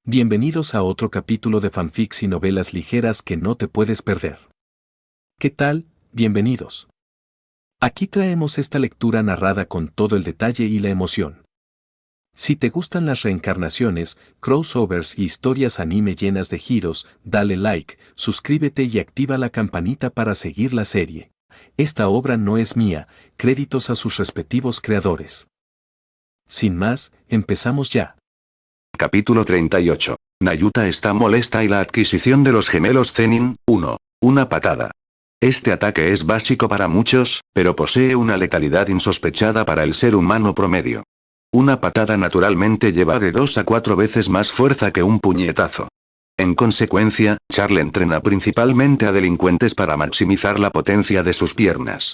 Bienvenidos a otro capítulo de fanfics y novelas ligeras que no te puedes perder. ¿Qué tal? Bienvenidos. Aquí traemos esta lectura narrada con todo el detalle y la emoción. Si te gustan las reencarnaciones, crossovers y historias anime llenas de giros, dale like, suscríbete y activa la campanita para seguir la serie. Esta obra no es mía, créditos a sus respectivos creadores. Sin más, empezamos ya. Capítulo 38. Nayuta está molesta y la adquisición de los gemelos Zenin. 1. Una patada. Este ataque es básico para muchos, pero posee una letalidad insospechada para el ser humano promedio. Una patada naturalmente lleva de 2 a 4 veces más fuerza que un puñetazo. En consecuencia, Charlie entrena principalmente a delincuentes para maximizar la potencia de sus piernas.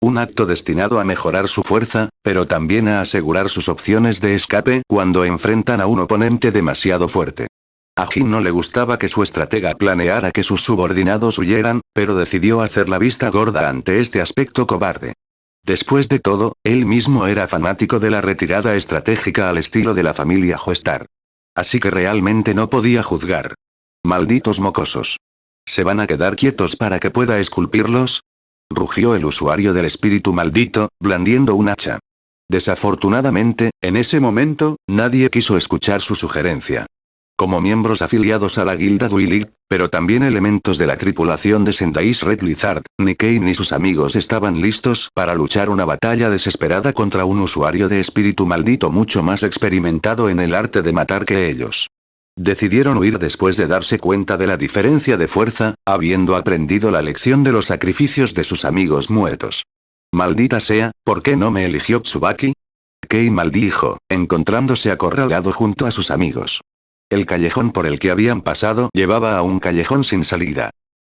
Un acto destinado a mejorar su fuerza, pero también a asegurar sus opciones de escape cuando enfrentan a un oponente demasiado fuerte. A Jin no le gustaba que su estratega planeara que sus subordinados huyeran, pero decidió hacer la vista gorda ante este aspecto cobarde. Después de todo, él mismo era fanático de la retirada estratégica al estilo de la familia Joestar. Así que realmente no podía juzgar. Malditos mocosos. ¿Se van a quedar quietos para que pueda esculpirlos? Rugió el usuario del espíritu maldito, blandiendo un hacha. Desafortunadamente, en ese momento, nadie quiso escuchar su sugerencia. Como miembros afiliados a la Guilda Duilig, pero también elementos de la tripulación de Sendai's Red Lizard, ni Kei ni sus amigos estaban listos para luchar una batalla desesperada contra un usuario de espíritu maldito mucho más experimentado en el arte de matar que ellos. Decidieron huir después de darse cuenta de la diferencia de fuerza, habiendo aprendido la lección de los sacrificios de sus amigos muertos. Maldita sea, ¿por qué no me eligió Tsubaki? Kei maldijo, encontrándose acorralado junto a sus amigos. El callejón por el que habían pasado llevaba a un callejón sin salida.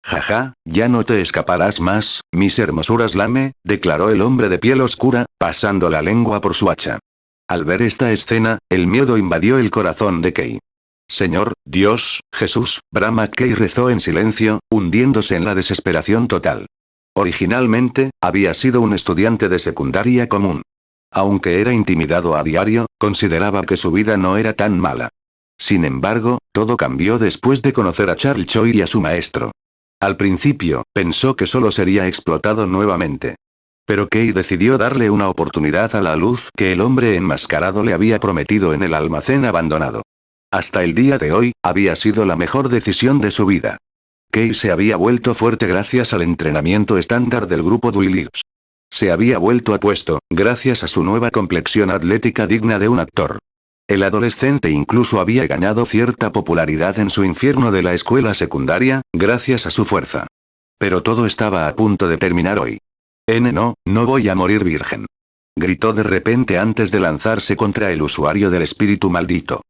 Jaja, ya no te escaparás más, mis hermosuras Lame, declaró el hombre de piel oscura, pasando la lengua por su hacha. Al ver esta escena, el miedo invadió el corazón de Kei. Señor, Dios, Jesús, Brahma. Kei rezó en silencio, hundiéndose en la desesperación total. Originalmente, había sido un estudiante de secundaria común. Aunque era intimidado a diario, consideraba que su vida no era tan mala. Sin embargo, todo cambió después de conocer a Charlie Choi y a su maestro. Al principio, pensó que solo sería explotado nuevamente. Pero Kei decidió darle una oportunidad a la luz que el hombre enmascarado le había prometido en el almacén abandonado. Hasta el día de hoy, había sido la mejor decisión de su vida. Kei se había vuelto fuerte gracias al entrenamiento estándar del grupo Duiligs. Se había vuelto apuesto, gracias a su nueva complexión atlética digna de un actor. El adolescente incluso había ganado cierta popularidad en su infierno de la escuela secundaria, gracias a su fuerza. Pero todo estaba a punto de terminar hoy. No voy a morir virgen. Gritó de repente antes de lanzarse contra el usuario del espíritu maldito.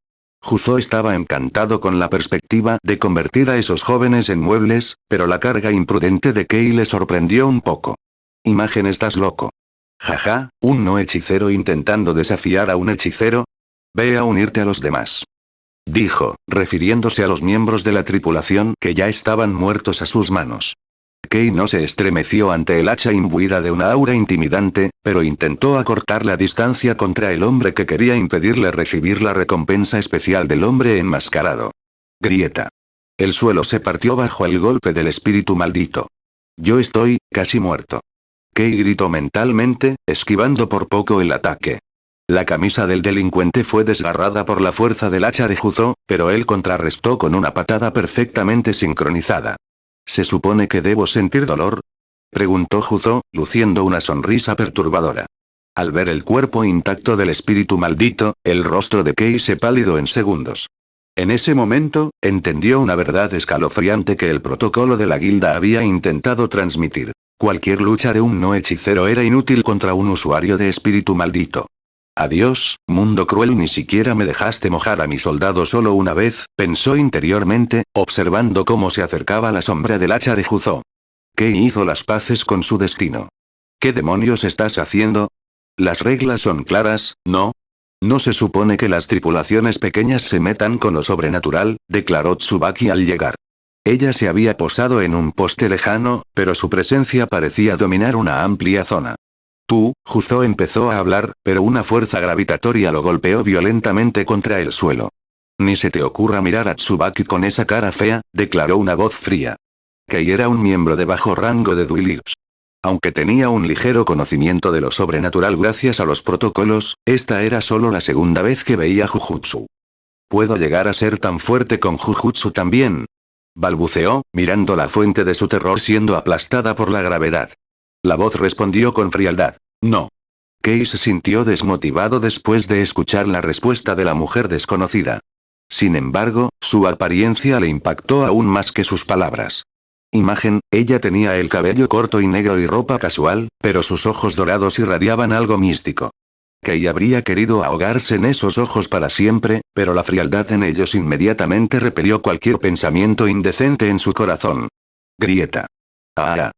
Juzo estaba encantado con la perspectiva de convertir a esos jóvenes en muebles, pero la carga imprudente de Kei le sorprendió un poco. Imagen, estás loco. Jaja, un no hechicero intentando desafiar a un hechicero. Ve a unirte a los demás. Dijo, refiriéndose a los miembros de la tripulación que ya estaban muertos a sus manos. Kei no se estremeció ante el hacha imbuida de una aura intimidante, pero intentó acortar la distancia contra el hombre que quería impedirle recibir la recompensa especial del hombre enmascarado. Grieta. El suelo se partió bajo el golpe del espíritu maldito. Yo estoy, casi muerto. Kei gritó mentalmente, esquivando por poco el ataque. La camisa del delincuente fue desgarrada por la fuerza del hacha de Juzo, pero él contrarrestó con una patada perfectamente sincronizada. ¿Se supone que debo sentir dolor? Preguntó Juzo, luciendo una sonrisa perturbadora. Al ver el cuerpo intacto del espíritu maldito, el rostro de Kei se pálido en segundos. En ese momento, entendió una verdad escalofriante que el protocolo de la guilda había intentado transmitir. Cualquier lucha de un no hechicero era inútil contra un usuario de espíritu maldito. Adiós, mundo cruel, ni siquiera me dejaste mojar a mi soldado solo una vez, pensó interiormente, observando cómo se acercaba la sombra del hacha de Juzo. Kei hizo las paces con su destino. ¿Qué demonios estás haciendo? Las reglas son claras, ¿no? No se supone que las tripulaciones pequeñas se metan con lo sobrenatural, declaró Tsubaki al llegar. Ella se había posado en un poste lejano, pero su presencia parecía dominar una amplia zona. Juzo empezó a hablar, pero una fuerza gravitatoria lo golpeó violentamente contra el suelo. Ni se te ocurra mirar a Tsubaki con esa cara fea, declaró una voz fría. Kei era un miembro de bajo rango de Duilius. Aunque tenía un ligero conocimiento de lo sobrenatural gracias a los protocolos, esta era solo la segunda vez que veía Jujutsu. ¿Puedo llegar a ser tan fuerte con Jujutsu también?, balbuceó, mirando la fuente de su terror siendo aplastada por la gravedad. La voz respondió con frialdad. No. Kei se sintió desmotivado después de escuchar la respuesta de la mujer desconocida. Sin embargo, su apariencia le impactó aún más que sus palabras. Imagen, ella tenía el cabello corto y negro y ropa casual, pero sus ojos dorados irradiaban algo místico. Kei habría querido ahogarse en esos ojos para siempre, pero la frialdad en ellos inmediatamente repelió cualquier pensamiento indecente en su corazón. Grieta. ¡Ah!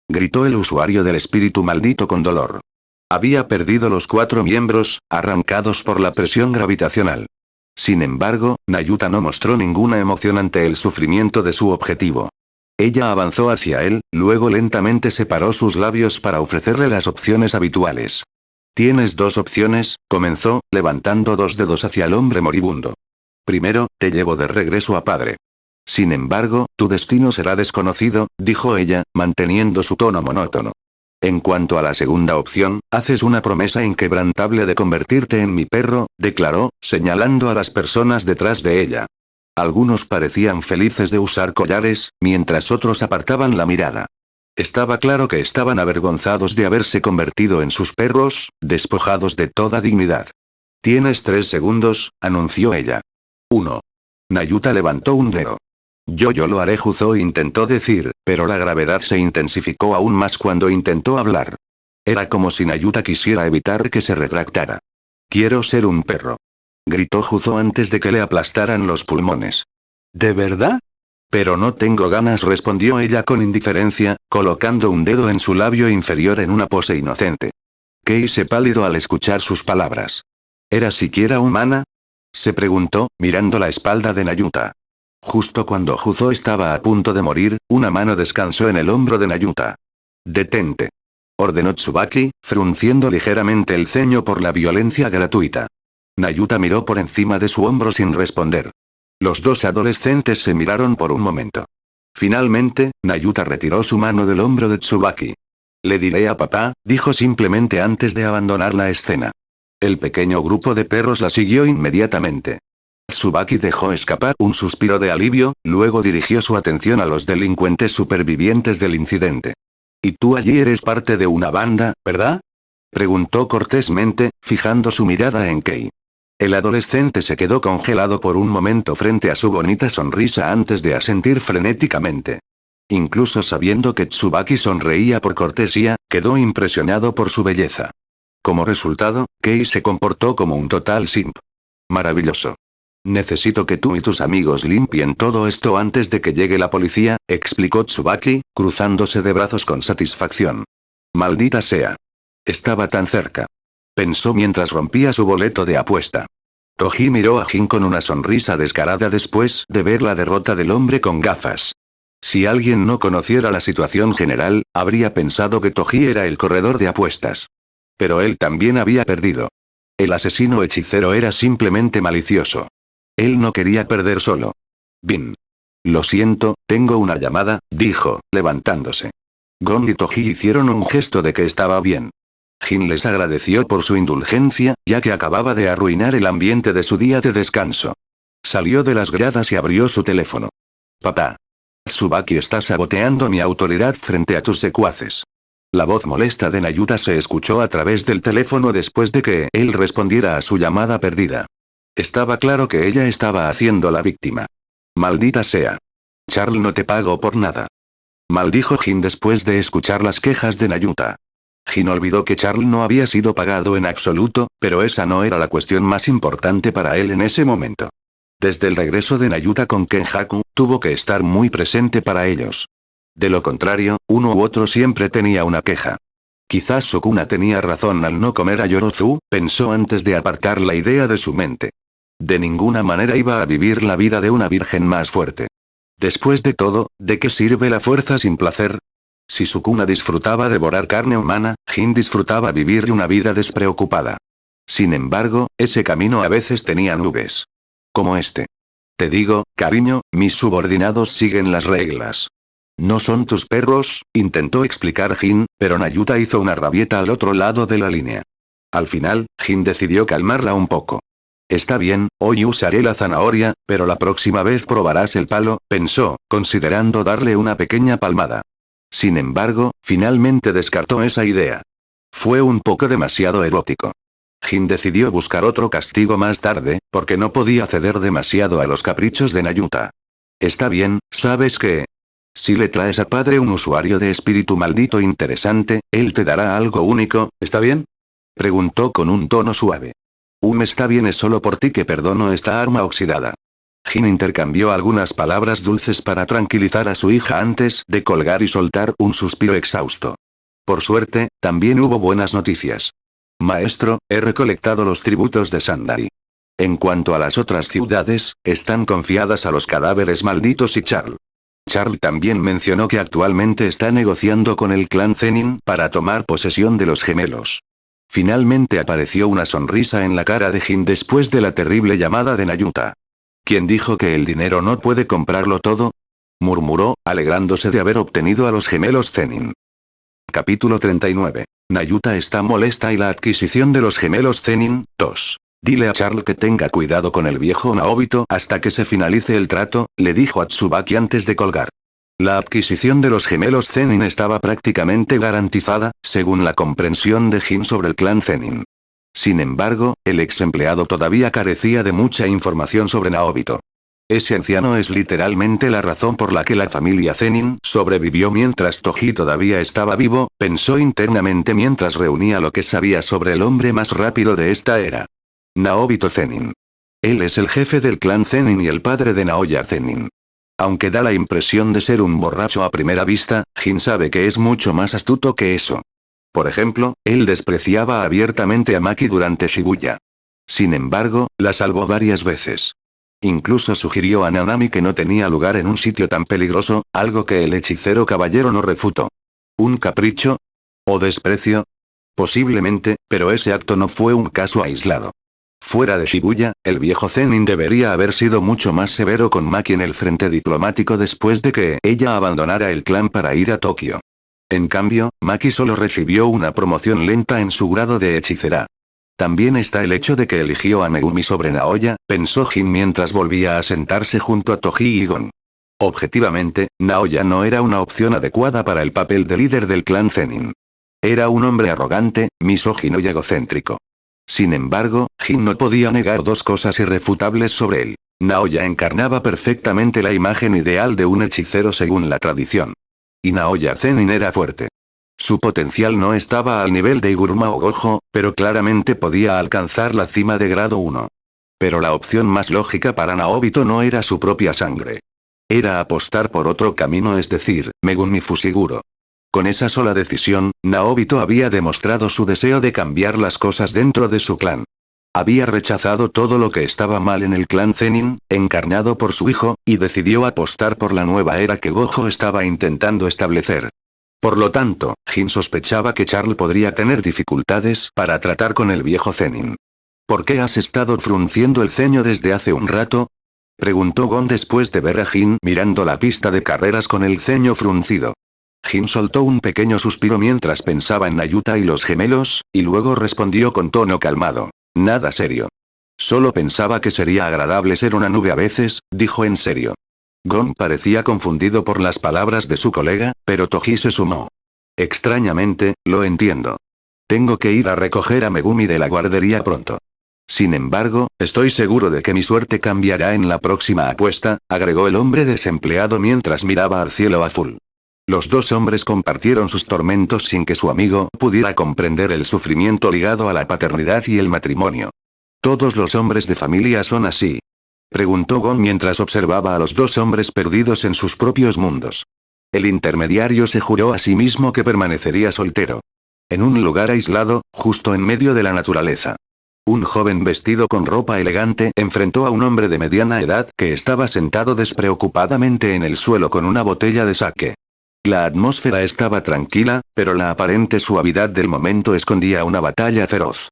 Gritó el usuario del espíritu maldito con dolor. Había perdido los 4 miembros, arrancados por la presión gravitacional. Sin embargo, Nayuta no mostró ninguna emoción ante el sufrimiento de su objetivo. Ella avanzó hacia él, luego lentamente separó sus labios para ofrecerle las opciones habituales. Tienes 2 opciones, comenzó, levantando 2 dedos hacia el hombre moribundo. Primero, te llevo de regreso a padre. Sin embargo, tu destino será desconocido, dijo ella, manteniendo su tono monótono. En cuanto a la segunda opción, haces una promesa inquebrantable de convertirte en mi perro, declaró, señalando a las personas detrás de ella. Algunos parecían felices de usar collares, mientras otros apartaban la mirada. Estaba claro que estaban avergonzados de haberse convertido en sus perros, despojados de toda dignidad. Tienes 3 segundos, anunció ella. 1. Nayuta levantó un dedo. Yo lo haré, Juzo intentó decir, pero la gravedad se intensificó aún más cuando intentó hablar. Era como si Nayuta quisiera evitar que se retractara. Quiero ser un perro. Gritó Juzo antes de que le aplastaran los pulmones. ¿De verdad? Pero no tengo ganas, respondió ella con indiferencia, colocando un dedo en su labio inferior en una pose inocente. Kei se pálido al escuchar sus palabras. ¿Era siquiera humana?, se preguntó, mirando la espalda de Nayuta. Justo cuando Juzo estaba a punto de morir, una mano descansó en el hombro de Nayuta. «Detente», ordenó Tsubaki, frunciendo ligeramente el ceño por la violencia gratuita. Nayuta miró por encima de su hombro sin responder. Los 2 adolescentes se miraron por un momento. Finalmente, Nayuta retiró su mano del hombro de Tsubaki. «Le diré a papá», dijo simplemente antes de abandonar la escena. El pequeño grupo de perros la siguió inmediatamente. Tsubaki dejó escapar un suspiro de alivio, luego dirigió su atención a los delincuentes supervivientes del incidente. «Y tú allí eres parte de una banda, ¿verdad?», preguntó cortésmente, fijando su mirada en Kei. El adolescente se quedó congelado por un momento frente a su bonita sonrisa antes de asentir frenéticamente. Incluso sabiendo que Tsubaki sonreía por cortesía, quedó impresionado por su belleza. Como resultado, Kei se comportó como un total simp. «Maravilloso. Necesito que tú y tus amigos limpien todo esto antes de que llegue la policía», explicó Tsubaki, cruzándose de brazos con satisfacción. «Maldita sea. Estaba tan cerca», pensó mientras rompía su boleto de apuesta. Toji miró a Jin con una sonrisa descarada después de ver la derrota del hombre con gafas. Si alguien no conociera la situación general, habría pensado que Toji era el corredor de apuestas. Pero él también había perdido. El asesino hechicero era simplemente malicioso. Él no quería perder solo. «Bin. Lo siento, tengo una llamada», dijo, levantándose. Gon y Toji hicieron un gesto de que estaba bien. Jin les agradeció por su indulgencia, ya que acababa de arruinar el ambiente de su día de descanso. Salió de las gradas y abrió su teléfono. «Papá. Tsubaki está saboteando mi autoridad frente a tus secuaces». La voz molesta de Nayuta se escuchó a través del teléfono después de que él respondiera a su llamada perdida. Estaba claro que ella estaba haciendo la víctima. «Maldita sea. Charl no te pago por nada», maldijo Jin después de escuchar las quejas de Nayuta. Jin olvidó que Charl no había sido pagado en absoluto, pero esa no era la cuestión más importante para él en ese momento. Desde el regreso de Nayuta con Kenjaku, tuvo que estar muy presente para ellos. De lo contrario, uno u otro siempre tenía una queja. Quizás Sukuna tenía razón al no comer a Yorozu, pensó antes de apartar la idea de su mente. De ninguna manera iba a vivir la vida de una virgen más fuerte. Después de todo, ¿de qué sirve la fuerza sin placer? Si Sukuna disfrutaba devorar carne humana, Jin disfrutaba vivir una vida despreocupada. Sin embargo, ese camino a veces tenía nubes. Como este. Te digo, cariño, mis subordinados siguen las reglas. No son tus perros, intentó explicar Jin, pero Nayuta hizo una rabieta al otro lado de la línea. Al final, Jin decidió calmarla un poco. Está bien, hoy usaré la zanahoria, pero la próxima vez probarás el palo, pensó, considerando darle una pequeña palmada. Sin embargo, finalmente descartó esa idea. Fue un poco demasiado erótico. Jin decidió buscar otro castigo más tarde, porque no podía ceder demasiado a los caprichos de Nayuta. Está bien, ¿sabes qué? Si le traes a padre un usuario de espíritu maldito interesante, él te dará algo único, ¿está bien? Preguntó con un tono suave. Está bien, es solo por ti que perdono esta arma oxidada. Jin intercambió algunas palabras dulces para tranquilizar a su hija antes de colgar y soltar un suspiro exhausto. Por suerte, también hubo buenas noticias. Maestro, he recolectado los tributos de Sandari. En cuanto a las otras ciudades, están confiadas a los cadáveres malditos y Charl. Charl también mencionó que actualmente está negociando con el clan Zenin para tomar posesión de los gemelos. Finalmente apareció una sonrisa en la cara de Jin después de la terrible llamada de Nayuta. ¿Quién dijo que el dinero no puede comprarlo todo? Murmuró, alegrándose de haber obtenido a los gemelos Zenin. Capítulo 39. Nayuta está molesta y la adquisición de los gemelos Zenin, 2. Dile a Charl que tenga cuidado con el viejo Naobito hasta que se finalice el trato, le dijo a Tsubaki antes de colgar. La adquisición de los gemelos Zenin estaba prácticamente garantizada, según la comprensión de Jin sobre el clan Zenin. Sin embargo, el ex empleado todavía carecía de mucha información sobre Naobito. Ese anciano es literalmente la razón por la que la familia Zenin sobrevivió mientras Toji todavía estaba vivo, pensó internamente mientras reunía lo que sabía sobre el hombre más rápido de esta era. Naobito Zenin. Él es el jefe del clan Zenin y el padre de Naoya Zenin. Aunque da la impresión de ser un borracho a primera vista, Jin sabe que es mucho más astuto que eso. Por ejemplo, él despreciaba abiertamente a Maki durante Shibuya. Sin embargo, la salvó varias veces. Incluso sugirió a Nanami que no tenía lugar en un sitio tan peligroso, algo que el hechicero caballero no refutó. ¿Un capricho? ¿O desprecio? Posiblemente, pero ese acto no fue un caso aislado. Fuera de Shibuya, el viejo Zenin debería haber sido mucho más severo con Maki en el frente diplomático después de que ella abandonara el clan para ir a Tokio. En cambio, Maki solo recibió una promoción lenta en su grado de hechicera. También está el hecho de que eligió a Megumi sobre Naoya, pensó Jin mientras volvía a sentarse junto a Toji y Gon. Objetivamente, Naoya no era una opción adecuada para el papel de líder del clan Zenin. Era un hombre arrogante, misógino y egocéntrico. Sin embargo, Jin no podía negar dos cosas irrefutables sobre él. Naoya encarnaba perfectamente la imagen ideal de un hechicero según la tradición. Y Naoya Zenin era fuerte. Su potencial no estaba al nivel de Iguruma o Gojo, pero claramente podía alcanzar la cima de grado 1. Pero la opción más lógica para Naobito no era su propia sangre. Era apostar por otro camino, es decir, Megumi Fushiguro. Con esa sola decisión, Naobito había demostrado su deseo de cambiar las cosas dentro de su clan. Había rechazado todo lo que estaba mal en el clan Zenin, encarnado por su hijo, y decidió apostar por la nueva era que Gojo estaba intentando establecer. Por lo tanto, Jin sospechaba que Charl podría tener dificultades para tratar con el viejo Zenin. ¿Por qué has estado frunciendo el ceño desde hace un rato? Preguntó Gon después de ver a Jin mirando la pista de carreras con el ceño fruncido. Jin soltó un pequeño suspiro mientras pensaba en Nayuta y los gemelos, y luego respondió con tono calmado. Nada serio. Solo pensaba que sería agradable ser una nube a veces, dijo en serio. Gon parecía confundido por las palabras de su colega, pero Toji se sumó. Extrañamente, lo entiendo. Tengo que ir a recoger a Megumi de la guardería pronto. Sin embargo, estoy seguro de que mi suerte cambiará en la próxima apuesta, agregó el hombre desempleado mientras miraba al cielo azul. Los dos hombres compartieron sus tormentos sin que su amigo pudiera comprender el sufrimiento ligado a la paternidad y el matrimonio. ¿Todos los hombres de familia son así?, preguntó Gon mientras observaba a los dos hombres perdidos en sus propios mundos. El intermediario se juró a sí mismo que permanecería soltero. En un lugar aislado, justo en medio de la naturaleza. Un joven vestido con ropa elegante enfrentó a un hombre de mediana edad que estaba sentado despreocupadamente en el suelo con una botella de sake. La atmósfera estaba tranquila, pero la aparente suavidad del momento escondía una batalla feroz.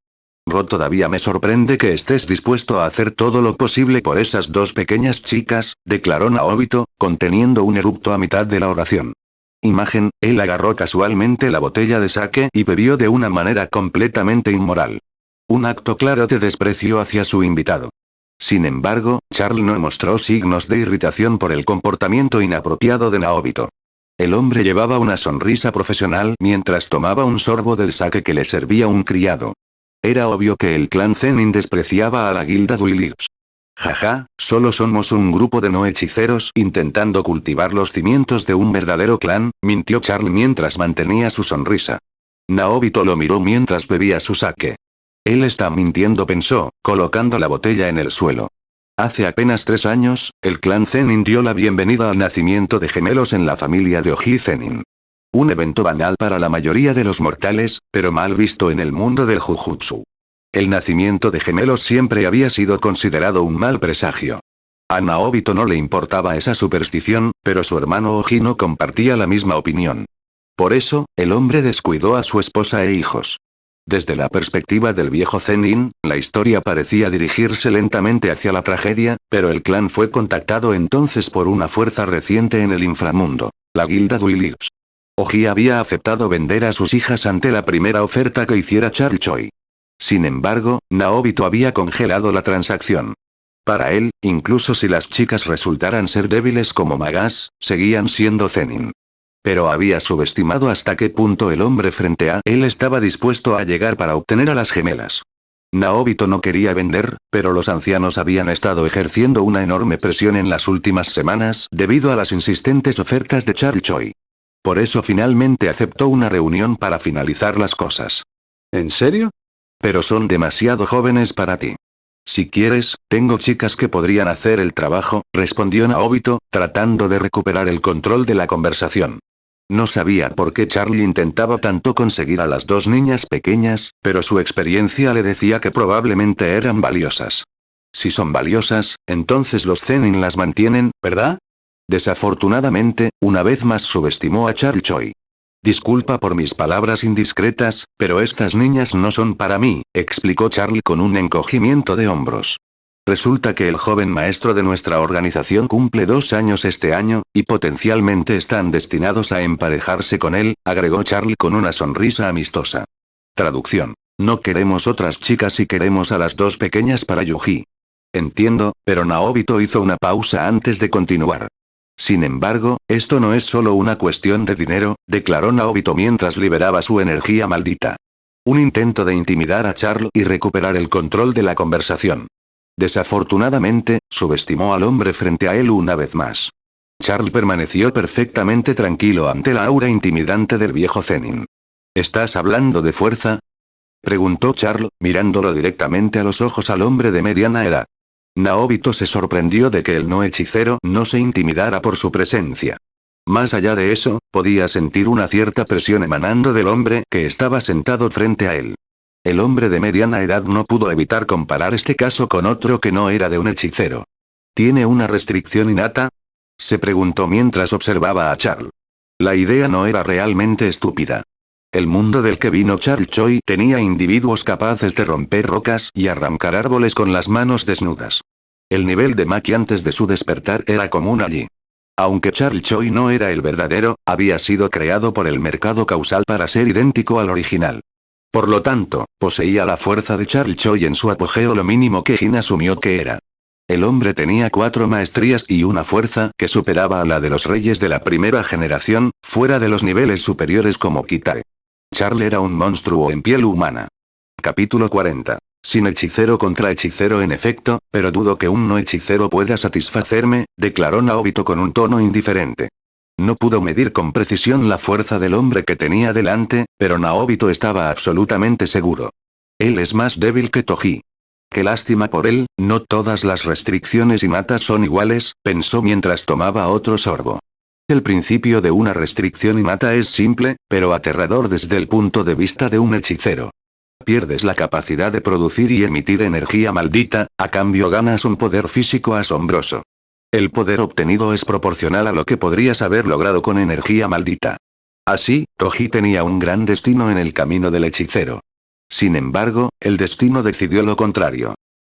Todavía me sorprende que estés dispuesto a hacer todo lo posible por esas dos pequeñas chicas, declaró Naobito, conteniendo un eructo a mitad de la oración. Imagen, él agarró casualmente la botella de sake y bebió de una manera completamente inmoral. Un acto claro de desprecio hacia su invitado. Sin embargo, Charlie no mostró signos de irritación por el comportamiento inapropiado de Naobito. El hombre llevaba una sonrisa profesional mientras tomaba un sorbo del sake que le servía un criado. Era obvio que el clan Zenin despreciaba a la guilda Duilix. Jaja, solo somos un grupo de no hechiceros intentando cultivar los cimientos de un verdadero clan, mintió Charlie mientras mantenía su sonrisa. Naobito lo miró mientras bebía su sake. Él está mintiendo, pensó, colocando la botella en el suelo. Hace apenas 3 años, el clan Zenin dio la bienvenida al nacimiento de gemelos en la familia de Oji Zenin. Un evento banal para la mayoría de los mortales, pero mal visto en el mundo del Jujutsu. El nacimiento de gemelos siempre había sido considerado un mal presagio. A Naobito no le importaba esa superstición, pero su hermano Oji no compartía la misma opinión. Por eso, el hombre descuidó a su esposa e hijos. Desde la perspectiva del viejo Zenin, la historia parecía dirigirse lentamente hacia la tragedia, pero el clan fue contactado entonces por una fuerza reciente en el inframundo, la guilda Duilix. Oji había aceptado vender a sus hijas ante la primera oferta que hiciera Charlie Choi. Sin embargo, Naobito había congelado la transacción. Para él, incluso si las chicas resultaran ser débiles como magas, seguían siendo Zenin. Pero había subestimado hasta qué punto el hombre frente a él estaba dispuesto a llegar para obtener a las gemelas. Naobito no quería vender, pero los ancianos habían estado ejerciendo una enorme presión en las últimas semanas debido a las insistentes ofertas de Charlie Choi. Por eso finalmente aceptó una reunión para finalizar las cosas. ¿En serio? Pero son demasiado jóvenes para ti. Si quieres, tengo chicas que podrían hacer el trabajo, respondió Naobito, tratando de recuperar el control de la conversación. No sabía por qué Charlie intentaba tanto conseguir a las dos niñas pequeñas, pero su experiencia le decía que probablemente eran valiosas. Si son valiosas, entonces los Zenin las mantienen, ¿verdad? Desafortunadamente, una vez más subestimó a Charlie Choi. Disculpa por mis palabras indiscretas, pero estas niñas no son para mí, explicó Charlie con un encogimiento de hombros. Resulta que el joven maestro de nuestra organización cumple 2 años este año, y potencialmente están destinados a emparejarse con él, agregó Charlie con una sonrisa amistosa. Traducción. No queremos otras chicas y queremos a las dos pequeñas para Yuji. Entiendo, pero Naobito hizo una pausa antes de continuar. Sin embargo, esto no es solo una cuestión de dinero, declaró Naobito mientras liberaba su energía maldita. Un intento de intimidar a Charlie y recuperar el control de la conversación. Desafortunadamente, subestimó al hombre frente a él una vez más. Charlie permaneció perfectamente tranquilo ante la aura intimidante del viejo Zenin. ¿Estás hablando de fuerza?, preguntó Charlie, mirándolo directamente a los ojos al hombre de mediana edad. Naobito se sorprendió de que el no hechicero no se intimidara por su presencia. Más allá de eso, podía sentir una cierta presión emanando del hombre que estaba sentado frente a él. El hombre de mediana edad no pudo evitar comparar este caso con otro que no era de un hechicero. ¿Tiene una restricción innata?, se preguntó mientras observaba a Charlie. La idea no era realmente estúpida. El mundo del que vino Charlie Choi tenía individuos capaces de romper rocas y arrancar árboles con las manos desnudas. El nivel de Maki antes de su despertar era común allí. Aunque Charlie Choi no era el verdadero, había sido creado por el mercado causal para ser idéntico al original. Por lo tanto, poseía la fuerza de Charlie Choi en su apogeo, lo mínimo que Jin asumió que era. El hombre tenía 4 maestrías y una fuerza que superaba a la de los reyes de la primera generación, fuera de los niveles superiores como Kitae. Charlie era un monstruo en piel humana. Capítulo 40. Sin hechicero contra hechicero en efecto, pero dudo que un no hechicero pueda satisfacerme, declaró Naobito con un tono indiferente. No pudo medir con precisión la fuerza del hombre que tenía delante, pero Naobito estaba absolutamente seguro. Él es más débil que Toji. Qué lástima por él, no todas las restricciones innatas son iguales, pensó mientras tomaba otro sorbo. El principio de una restricción innata es simple, pero aterrador desde el punto de vista de un hechicero. Pierdes la capacidad de producir y emitir energía maldita, a cambio ganas un poder físico asombroso. El poder obtenido es proporcional a lo que podrías haber logrado con energía maldita. Así, Toji tenía un gran destino en el camino del hechicero. Sin embargo, el destino decidió lo contrario.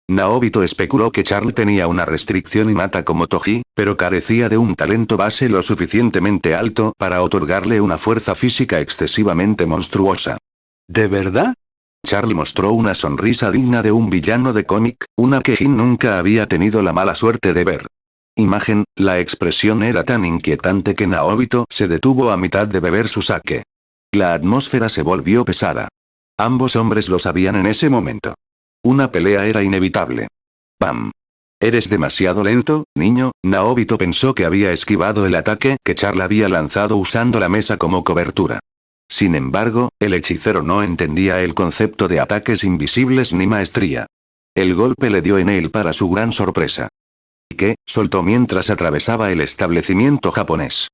Naobito especuló que Charl tenía una restricción innata como Toji, pero carecía de un talento base lo suficientemente alto para otorgarle una fuerza física excesivamente monstruosa. ¿De verdad? Charl mostró una sonrisa digna de un villano de cómic, una que Jin nunca había tenido la mala suerte de ver. Imagen, la expresión era tan inquietante que Naobito se detuvo a mitad de beber su sake. La atmósfera se volvió pesada. Ambos hombres lo sabían en ese momento. Una pelea era inevitable. ¡Pam! Eres demasiado lento, niño. Naobito pensó que había esquivado el ataque que Charl había lanzado usando la mesa como cobertura. Sin embargo, el hechicero no entendía el concepto de ataques invisibles ni maestría. El golpe le dio en él para su gran sorpresa. Que soltó mientras atravesaba el establecimiento japonés.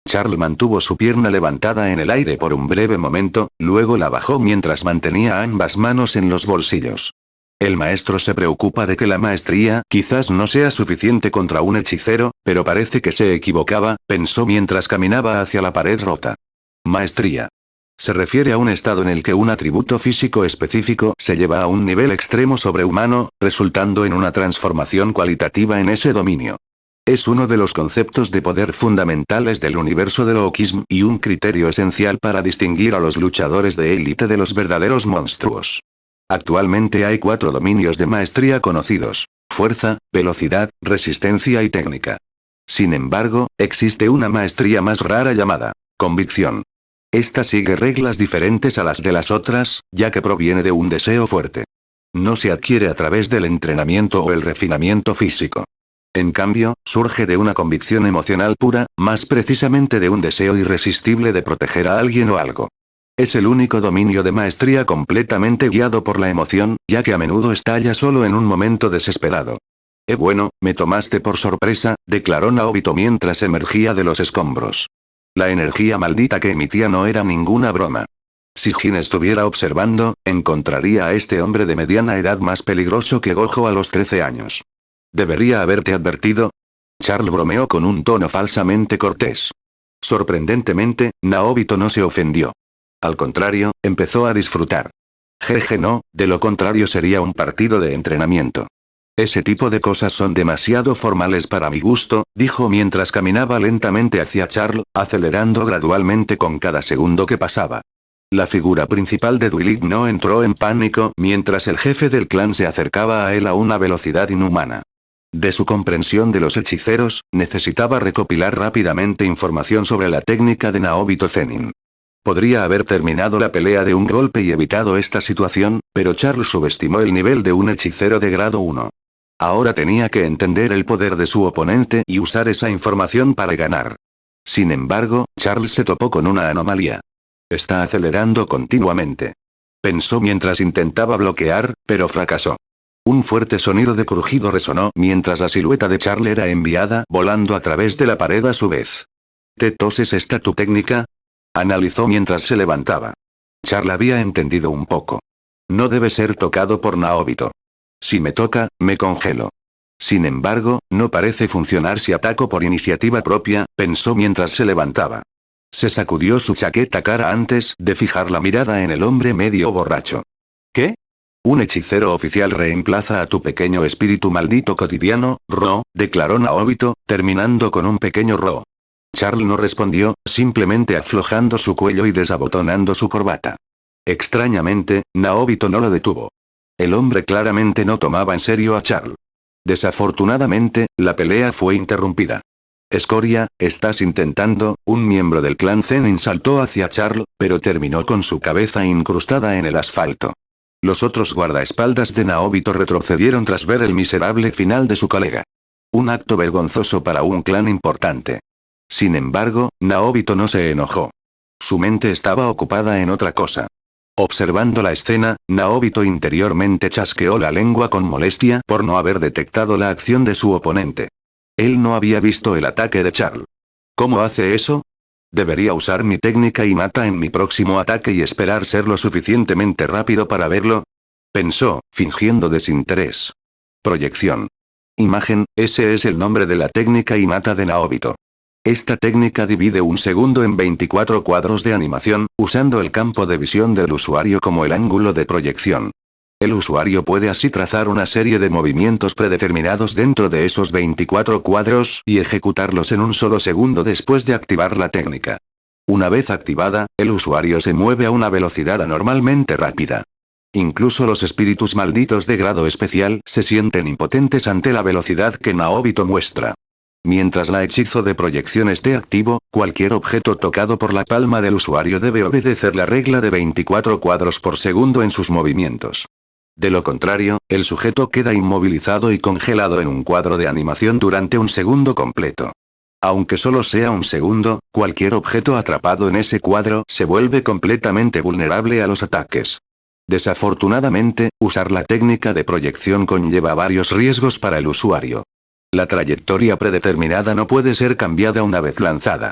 Charl mantuvo su pierna levantada en el aire por un breve momento, luego la bajó mientras mantenía ambas manos en los bolsillos. El maestro se preocupa de que la maestría quizás no sea suficiente contra un hechicero, pero parece que se equivocaba, pensó mientras caminaba hacia la pared rota. Maestría. Se refiere a un estado en el que un atributo físico específico se lleva a un nivel extremo sobrehumano, resultando en una transformación cualitativa en ese dominio. Es uno de los conceptos de poder fundamentales del universo del Aokism y un criterio esencial para distinguir a los luchadores de élite de los verdaderos monstruos. Actualmente hay 4 dominios de maestría conocidos: fuerza, velocidad, resistencia y técnica. Sin embargo, existe una maestría más rara llamada convicción. Esta sigue reglas diferentes a las de las otras, ya que proviene de un deseo fuerte. No se adquiere a través del entrenamiento o el refinamiento físico. En cambio, surge de una convicción emocional pura, más precisamente de un deseo irresistible de proteger a alguien o algo. Es el único dominio de maestría completamente guiado por la emoción, ya que a menudo estalla solo en un momento desesperado. Bueno, me tomaste por sorpresa, declaró Naobito mientras emergía de los escombros. La energía maldita que emitía no era ninguna broma. Si Jin estuviera observando, encontraría a este hombre de mediana edad más peligroso que Gojo a los 13 años. ¿Debería haberte advertido? Charl bromeó con un tono falsamente cortés. Sorprendentemente, Naobito no se ofendió. Al contrario, empezó a disfrutar. Jeje no, de lo contrario sería un partido de entrenamiento. Ese tipo de cosas son demasiado formales para mi gusto, dijo mientras caminaba lentamente hacia Charl, acelerando gradualmente con cada segundo que pasaba. La figura principal de Duilig no entró en pánico mientras el jefe del clan se acercaba a él a una velocidad inhumana. De su comprensión de los hechiceros, necesitaba recopilar rápidamente información sobre la técnica de Naobito Zenin. Podría haber terminado la pelea de un golpe y evitado esta situación, pero Charl subestimó el nivel de un hechicero de grado 1. Ahora tenía que entender el poder de su oponente y usar esa información para ganar. Sin embargo, Charl se topó con una anomalía. Está acelerando continuamente. Pensó mientras intentaba bloquear, pero fracasó. Un fuerte sonido de crujido resonó mientras la silueta de Charl era enviada volando a través de la pared a su vez. ¿Te toses esta tu técnica? Analizó mientras se levantaba. Charl había entendido un poco. No debe ser tocado por Naobito. Si me toca, me congelo. Sin embargo, no parece funcionar si ataco por iniciativa propia, pensó mientras se levantaba. Se sacudió su chaqueta cara antes de fijar la mirada en el hombre medio borracho. ¿Qué? Un hechicero oficial reemplaza a tu pequeño espíritu maldito cotidiano, Ro, declaró Naobito, terminando con un pequeño Ro. Charl no respondió, simplemente aflojando su cuello y desabotonando su corbata. Extrañamente, Naobito no lo detuvo. El hombre claramente no tomaba en serio a Charl. Desafortunadamente, la pelea fue interrumpida. Escoria, ¿estás intentando? Un miembro del clan Zenin saltó hacia Charl, pero terminó con su cabeza incrustada en el asfalto. Los otros guardaespaldas de Naobito retrocedieron tras ver el miserable final de su colega. Un acto vergonzoso para un clan importante. Sin embargo, Naobito no se enojó. Su mente estaba ocupada en otra cosa. Observando la escena, Naobito interiormente chasqueó la lengua con molestia por no haber detectado la acción de su oponente. Él no había visto el ataque de Charl. ¿Cómo hace eso? Debería usar mi técnica innata en mi próximo ataque y esperar ser lo suficientemente rápido para verlo. Pensó, fingiendo desinterés. Proyección. Imagen, ese es el nombre de la técnica innata de Naobito. Esta técnica divide un segundo en 24 cuadros de animación, usando el campo de visión del usuario como el ángulo de proyección. El usuario puede así trazar una serie de movimientos predeterminados dentro de esos 24 cuadros y ejecutarlos en un solo segundo después de activar la técnica. Una vez activada, el usuario se mueve a una velocidad anormalmente rápida. Incluso los espíritus malditos de grado especial se sienten impotentes ante la velocidad que Naobito muestra. Mientras la hechizo de proyección esté activo, cualquier objeto tocado por la palma del usuario debe obedecer la regla de 24 cuadros por segundo en sus movimientos. De lo contrario, el sujeto queda inmovilizado y congelado en un cuadro de animación durante un segundo completo. Aunque solo sea un segundo, cualquier objeto atrapado en ese cuadro se vuelve completamente vulnerable a los ataques. Desafortunadamente, usar la técnica de proyección conlleva varios riesgos para el usuario. La trayectoria predeterminada no puede ser cambiada una vez lanzada.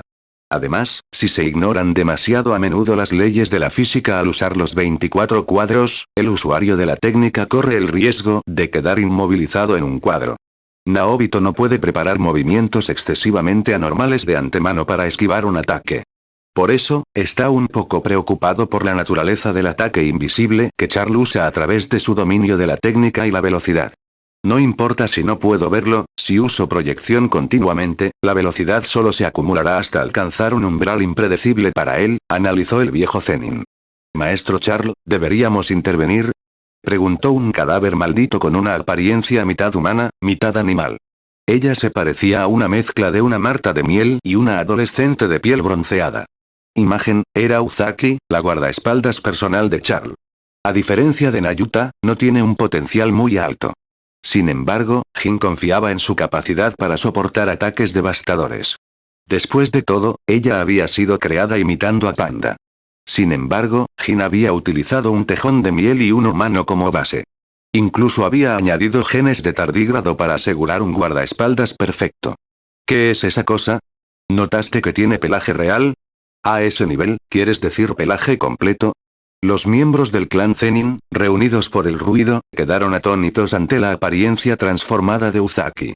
Además, si se ignoran demasiado a menudo las leyes de la física al usar los 24 cuadros, el usuario de la técnica corre el riesgo de quedar inmovilizado en un cuadro. Naobito no puede preparar movimientos excesivamente anormales de antemano para esquivar un ataque. Por eso, está un poco preocupado por la naturaleza del ataque invisible que Charl usa a través de su dominio de la técnica y la velocidad. No importa si no puedo verlo, si uso proyección continuamente, la velocidad solo se acumulará hasta alcanzar un umbral impredecible para él, analizó el viejo Zenin. Maestro Charl, ¿deberíamos intervenir? Preguntó un cadáver maldito con una apariencia mitad humana, mitad animal. Ella se parecía a una mezcla de una marta de miel y una adolescente de piel bronceada. Imagen, era Uzaki, la guardaespaldas personal de Charl. A diferencia de Nayuta, no tiene un potencial muy alto. Sin embargo, Jin confiaba en su capacidad para soportar ataques devastadores. Después de todo, ella había sido creada imitando a Panda. Sin embargo, Jin había utilizado un tejón de miel y un humano como base. Incluso había añadido genes de tardígrado para asegurar un guardaespaldas perfecto. ¿Qué es esa cosa? ¿Notaste que tiene pelaje real? A ese nivel, ¿quieres decir pelaje completo? Los miembros del clan Zenin, reunidos por el ruido, quedaron atónitos ante la apariencia transformada de Uzaki.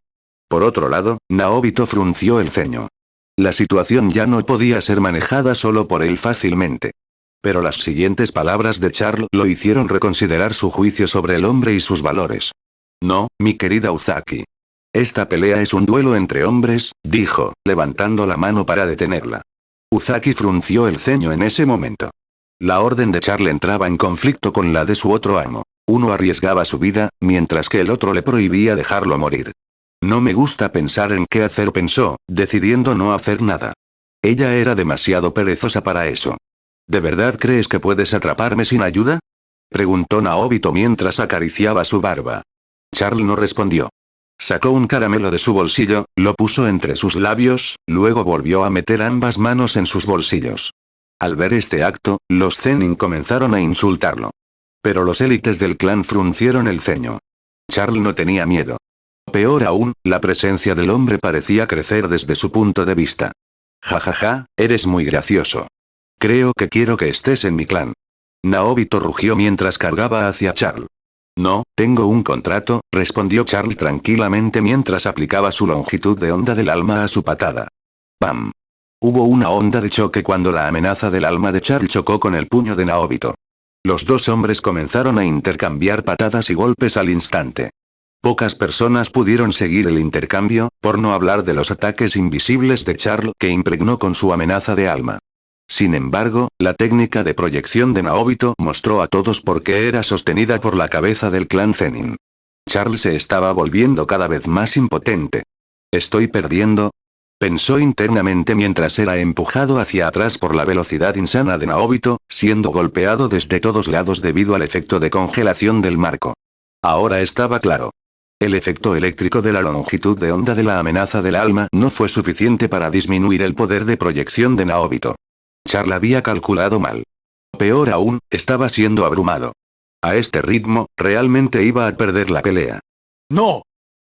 Por otro lado, Naobito frunció el ceño. La situación ya no podía ser manejada solo por él fácilmente. Pero las siguientes palabras de Charl lo hicieron reconsiderar su juicio sobre el hombre y sus valores. No, mi querida Uzaki. Esta pelea es un duelo entre hombres, dijo, levantando la mano para detenerla. Uzaki frunció el ceño en ese momento. La orden de Charl entraba en conflicto con la de su otro amo. Uno arriesgaba su vida, mientras que el otro le prohibía dejarlo morir. No me gusta pensar en qué hacer, pensó, decidiendo no hacer nada. Ella era demasiado perezosa para eso. ¿De verdad crees que puedes atraparme sin ayuda? Preguntó Naobito mientras acariciaba su barba. Charl no respondió. Sacó un caramelo de su bolsillo, lo puso entre sus labios, luego volvió a meter ambas manos en sus bolsillos. Al ver este acto, los Zenin comenzaron a insultarlo. Pero los élites del clan fruncieron el ceño. Charl no tenía miedo. Peor aún, la presencia del hombre parecía crecer desde su punto de vista. Jajaja, eres muy gracioso. Creo que quiero que estés en mi clan. Naobito rugió mientras cargaba hacia Charl. No, tengo un contrato, respondió Charl tranquilamente mientras aplicaba su longitud de onda del alma a su patada. ¡Pam! Hubo una onda de choque cuando la amenaza del alma de Charl chocó con el puño de Naobito. Los dos hombres comenzaron a intercambiar patadas y golpes al instante. Pocas personas pudieron seguir el intercambio, por no hablar de los ataques invisibles de Charl que impregnó con su amenaza de alma. Sin embargo, la técnica de proyección de Naobito mostró a todos por qué era sostenida por la cabeza del clan Zenin. Charl se estaba volviendo cada vez más impotente. ¿Estoy perdiendo?, pensó internamente mientras era empujado hacia atrás por la velocidad insana de Naobito, siendo golpeado desde todos lados debido al efecto de congelación del marco. Ahora estaba claro. El efecto eléctrico de la longitud de onda de la amenaza del alma no fue suficiente para disminuir el poder de proyección de Naobito. Charl había calculado mal. Peor aún, estaba siendo abrumado. A este ritmo, realmente iba a perder la pelea. ¡No!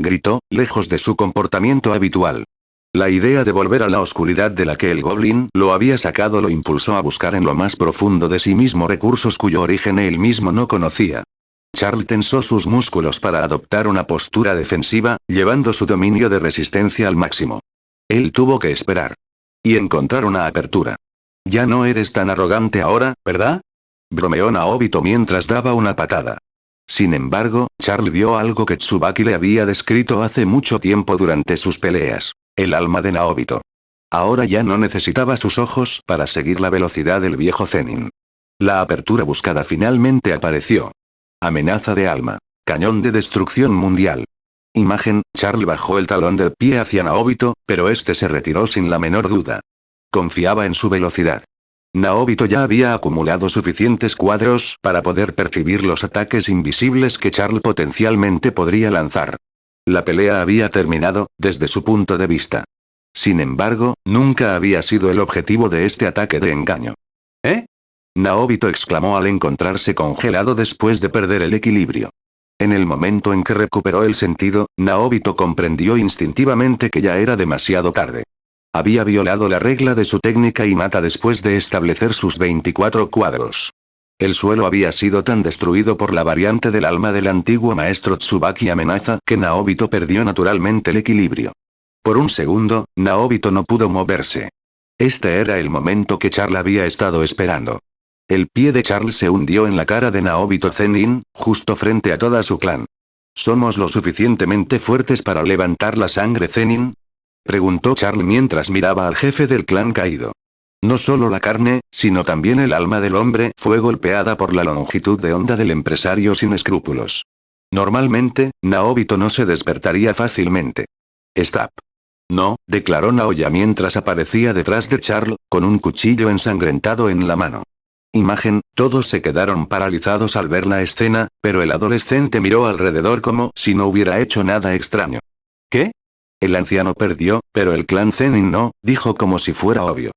Gritó, lejos de su comportamiento habitual. La idea de volver a la oscuridad de la que el Goblin lo había sacado lo impulsó a buscar en lo más profundo de sí mismo recursos cuyo origen él mismo no conocía. Charl tensó sus músculos para adoptar una postura defensiva, llevando su dominio de resistencia al máximo. Él tuvo que esperar. Y encontrar una apertura. Ya no eres tan arrogante ahora, ¿verdad? Bromeó Naobito mientras daba una patada. Sin embargo, Charlie vio algo que Tsubaki le había descrito hace mucho tiempo durante sus peleas. El alma de Naobito. Ahora ya no necesitaba sus ojos para seguir la velocidad del viejo Zenin. La apertura buscada finalmente apareció. Amenaza de alma. Cañón de destrucción mundial. Imagen, Charlie bajó el talón del pie hacia Naobito, pero este se retiró sin la menor duda. Confiaba en su velocidad. Naobito ya había acumulado suficientes cuadros para poder percibir los ataques invisibles que Charlie potencialmente podría lanzar. La pelea había terminado, desde su punto de vista. Sin embargo, nunca había sido el objetivo de este ataque de engaño. ¿Eh? Naobito exclamó al encontrarse congelado después de perder el equilibrio. En el momento en que recuperó el sentido, Naobito comprendió instintivamente que ya era demasiado tarde. Había violado la regla de su técnica innata después de establecer sus 24 cuadros. El suelo había sido tan destruido por la variante del alma del antiguo maestro Tsubaki amenaza que Naobito perdió naturalmente el equilibrio. Por un segundo, Naobito no pudo moverse. Este era el momento que Charlie había estado esperando. El pie de Charlie se hundió en la cara de Naobito Zenin, justo frente a toda su clan. ¿Somos lo suficientemente fuertes para levantar la sangre Zenin? Preguntó Charlie mientras miraba al jefe del clan caído. No solo la carne, sino también el alma del hombre fue golpeada por la longitud de onda del empresario sin escrúpulos. Normalmente, Naobito no se despertaría fácilmente. Stop. No, declaró Naoya mientras aparecía detrás de Charlie, con un cuchillo ensangrentado en la mano. Imagen, todos se quedaron paralizados al ver la escena, pero el adolescente miró alrededor como si no hubiera hecho nada extraño. ¿Qué? El anciano perdió, pero el clan Zenin no, dijo como si fuera obvio.